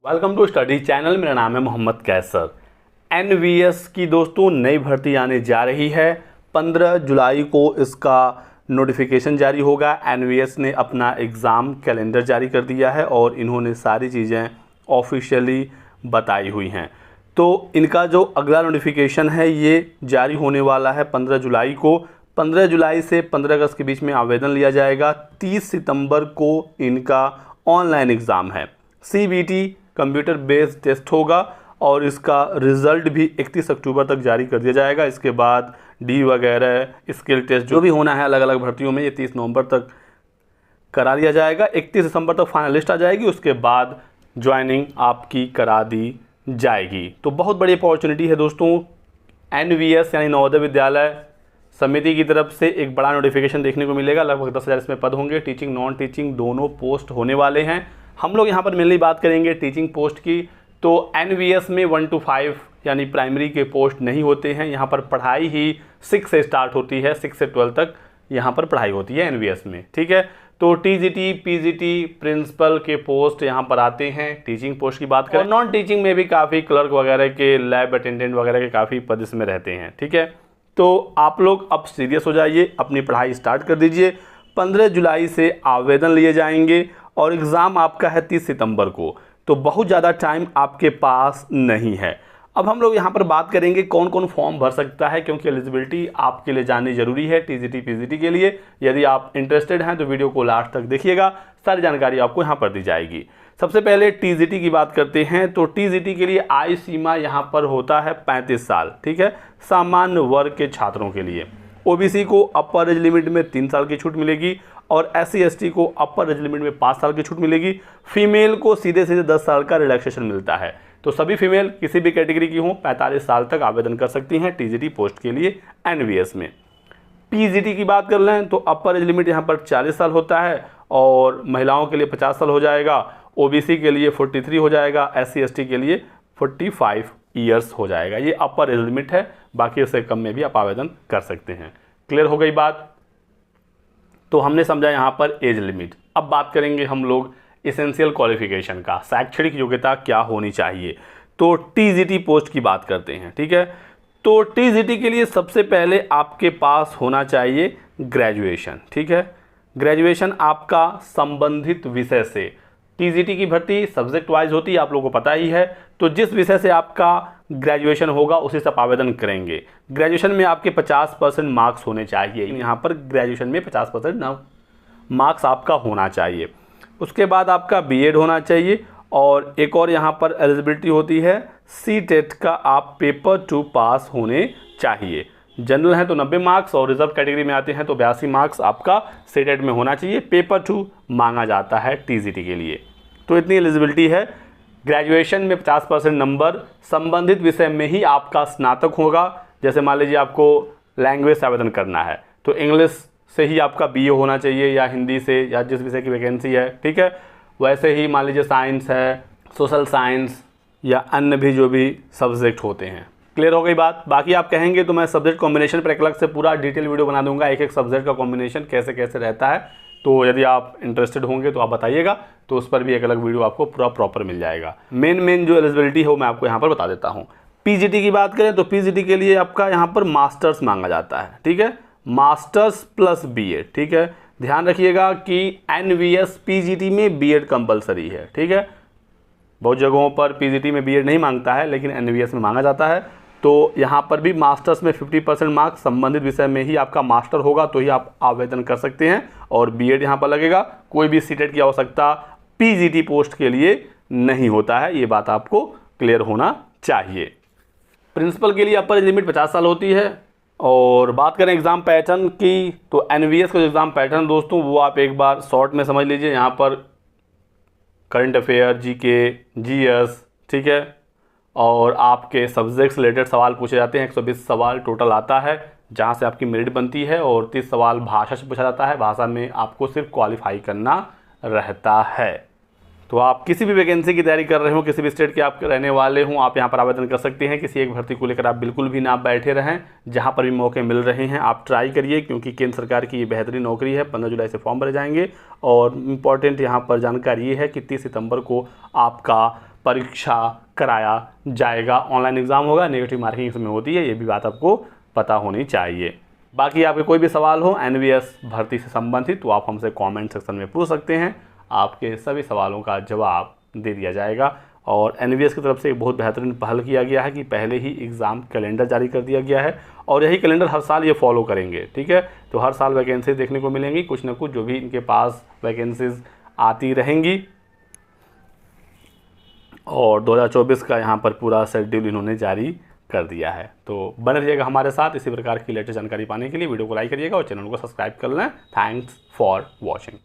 Welcome to study channel. मेरा नाम है मोहम्मद कैसर। एनवीएस की दोस्तों नई भर्ती आने जा रही है। 15 जुलाई को इसका नोटिफिकेशन जारी होगा। एनवीएस ने अपना एग्ज़ाम कैलेंडर जारी कर दिया है और इन्होंने सारी चीज़ें ऑफिशियली बताई हुई हैं। तो इनका जो अगला नोटिफिकेशन है ये जारी होने वाला है 15 जुलाई को। 15 जुलाई से 15 अगस्त के बीच में आवेदन लिया जाएगा। 30 सितंबर को इनका ऑनलाइन एग्ज़ाम है। CBT कंप्यूटर बेस्ड टेस्ट होगा और इसका रिज़ल्ट भी 31 अक्टूबर तक जारी कर दिया जाएगा। इसके बाद डी वगैरह स्किल टेस्ट जो भी होना है अलग अलग भर्तियों में ये 30 नवंबर तक करा दिया जाएगा। 31 दिसंबर तक फाइनल लिस्ट आ जाएगी। उसके बाद ज्वाइनिंग आपकी करा दी जाएगी। तो बहुत बड़ी अपॉर्चुनिटी है दोस्तों। NVS यानी नवोदय विद्यालय समिति की तरफ से एक बड़ा नोटिफिकेशन देखने को मिलेगा। लगभग 10,000 इसमें पद होंगे। टीचिंग नॉन टीचिंग दोनों पोस्ट होने वाले हैं। हम लोग यहाँ पर मेनली बात करेंगे टीचिंग पोस्ट की। तो NVS में 1 to 5 यानी प्राइमरी के पोस्ट नहीं होते हैं। यहाँ पर पढ़ाई ही 6 से स्टार्ट होती है। 6 से 12 तक यहाँ पर पढ़ाई होती है NVS में, ठीक है। तो TGT PGT प्रिंसिपल के पोस्ट यहाँ पर आते हैं। टीचिंग पोस्ट की बात करें, नॉन टीचिंग में भी काफ़ी क्लर्क वगैरह के, लैब अटेंडेंट वगैरह के काफ़ी पद इसमें रहते हैं, ठीक है। तो आप लोग अब सीरियस हो जाइए, अपनी पढ़ाई स्टार्ट कर दीजिए। 15 जुलाई से आवेदन लिए जाएंगे और एग्ज़ाम आपका है 30 सितंबर को। तो बहुत ज़्यादा टाइम आपके पास नहीं है। अब हम लोग यहाँ पर बात करेंगे कौन कौन फॉर्म भर सकता है, क्योंकि एलिजिबिलिटी आपके लिए जाननी ज़रूरी है TGT PGT के लिए। यदि आप इंटरेस्टेड हैं तो वीडियो को लास्ट तक देखिएगा, सारी जानकारी आपको यहाँ पर दी जाएगी। सबसे पहले TGT की बात करते हैं। तो TGT के लिए आयु सीमा यहाँ पर होता है 35 साल, ठीक है, सामान्य वर्ग के छात्रों के लिए। OBC को अपर एज लिमिट में 3 साल की छूट मिलेगी और SC ST को अपर एज लिमिट में 5 साल की छूट मिलेगी। फीमेल को सीधे 10 साल का रिलैक्सेशन मिलता है। तो सभी फीमेल किसी भी कैटेगरी की हों 45 साल तक आवेदन कर सकती हैं TGT पोस्ट के लिए NVS में। PGT की बात कर लें तो अपर एज लिमिट यहाँ पर 40 साल होता है और महिलाओं के लिए 50 साल हो जाएगा। OBC के लिए 43 हो जाएगा, SC ST के लिए 45 ईयर्स हो जाएगा। ये अपर एज लिमिट है, बाकी उससे कम में भी आप आवेदन कर सकते हैं। क्लियर हो गई बात। तो हमने समझा यहाँ पर एज लिमिट। अब बात करेंगे हम लोग एसेंशियल क्वालिफिकेशन का, शैक्षणिक योग्यता क्या होनी चाहिए। तो TGT पोस्ट की बात करते हैं, ठीक है। तो TGT के लिए सबसे पहले आपके पास होना चाहिए ग्रेजुएशन, ठीक है। ग्रेजुएशन आपका संबंधित विषय से। TGT की भर्ती सब्जेक्ट वाइज होती है, आप लोगों को पता ही है। तो जिस विषय से आपका ग्रेजुएशन होगा उसी से आप आवेदन करेंगे। ग्रेजुएशन में आपके 50% मार्क्स होने चाहिए। यहाँ पर ग्रेजुएशन में 50% मार्क्स आपका होना चाहिए। उसके बाद आपका BEd होना चाहिए और एक और यहाँ पर एलिजिबिलिटी होती है CTET का आप पेपर 2 पास होने चाहिए। जनरल हैं तो 90 मार्क्स और रिजर्व कैटेगरी में आते हैं तो 82 मार्क्स आपका CTET में होना चाहिए। पेपर 2 मांगा जाता है TGT के लिए। तो इतनी एलिजिबिलिटी है। ग्रेजुएशन में 50% नंबर, संबंधित विषय में ही आपका स्नातक होगा। जैसे मान लीजिए आपको लैंग्वेज से आवेदन करना है तो इंग्लिश से ही आपका BA होना चाहिए या हिंदी से, या जिस विषय की वैकेंसी है, ठीक है। वैसे ही मान लीजिए साइंस है, सोशल साइंस या अन्य भी जो भी सब्जेक्ट होते हैं। क्लियर हो गई बात। बाकी आप कहेंगे तो मैं सब्जेक्ट कॉम्बिनेशन पर एक अलग से पूरा डिटेल वीडियो बना दूंगा, एक एक सब्जेक्ट का कॉम्बिनेशन कैसे कैसे रहता है। तो यदि आप इंटरेस्टेड होंगे तो आप बताइएगा, तो उस पर भी एक अलग वीडियो आपको पूरा प्रॉपर मिल जाएगा। मेन जो एलिजिबिलिटी है वो मैं आपको यहाँ पर बता देता हूँ। PGT की बात करें तो PGT के लिए आपका यहाँ पर मास्टर्स मांगा जाता है, ठीक है, मास्टर्स प्लस BEd, ठीक है। ध्यान रखिएगा कि NVS PGT में BEd कंपलसरी है, ठीक है। बहुत जगहों पर PGT में BEd नहीं मांगता है लेकिन NVS में मांगा जाता है। तो यहाँ पर भी मास्टर्स में 50% मार्क्स संबंधित विषय में ही आपका मास्टर होगा तो ही आप आवेदन कर सकते हैं और BEd यहाँ पर लगेगा। कोई भी CTET की आवश्यकता PGT पोस्ट के लिए नहीं होता है, ये बात आपको क्लियर होना चाहिए। प्रिंसिपल के लिए अपर एज लिमिट 50 साल होती है। और बात करें एग्ज़ाम पैटर्न की तो NVS का जो एग्ज़ाम पैटर्न दोस्तों वो आप एक बार शॉर्ट में समझ लीजिए। यहाँ पर करंट अफेयर, GK, GS, ठीक है, और आपके सब्जेक्ट से रिलेटेड सवाल पूछे जाते हैं। 120 सवाल टोटल आता है जहाँ से आपकी मेरिट बनती है और 30 सवाल भाषा से पूछा जाता है। भाषा में आपको सिर्फ क्वालिफाई करना रहता है। तो आप किसी भी वैकेंसी की तैयारी कर रहे हो, किसी भी स्टेट के आप रहने वाले हों, आप यहाँ पर आवेदन कर सकते हैं। किसी एक भर्ती को लेकर आप बिल्कुल भी ना बैठे रहें। जहाँ पर भी मौके मिल रहे हैं आप ट्राई करिए, क्योंकि केंद्र सरकार की ये बेहतरीन नौकरी है। 15 जुलाई से फॉर्म भरे जाएंगे और इम्पॉर्टेंट यहाँ पर जानकारी ये है कि 30 सितंबर को आपका परीक्षा कराया जाएगा। ऑनलाइन एग्ज़ाम होगा, नेगेटिव मार्किंग इसमें होती है, ये भी बात आपको पता होनी चाहिए। बाकी आपके कोई भी सवाल हो एनवीएस भर्ती से संबंधित तो आप हमसे कमेंट सेक्शन में पूछ सकते हैं, आपके सभी सवालों का जवाब दे दिया जाएगा। और एनवीएस की तरफ से एक बहुत बेहतरीन पहल किया गया है कि पहले ही एग्ज़ाम कैलेंडर जारी कर दिया गया है और यही कैलेंडर हर साल ये फॉलो करेंगे, ठीक है। तो हर साल वैकेंसी देखने को मिलेंगी, कुछ ना कुछ जो भी इनके पास वैकेंसीज आती रहेंगी। और 2024 का यहाँ पर पूरा शेड्यूल इन्होंने जारी कर दिया है। तो बने रहिएगा हमारे साथ इसी प्रकार की लेटेस्ट जानकारी पाने के लिए। वीडियो को लाइक करिएगा और चैनल को सब्सक्राइब कर लें। Thanks for watching.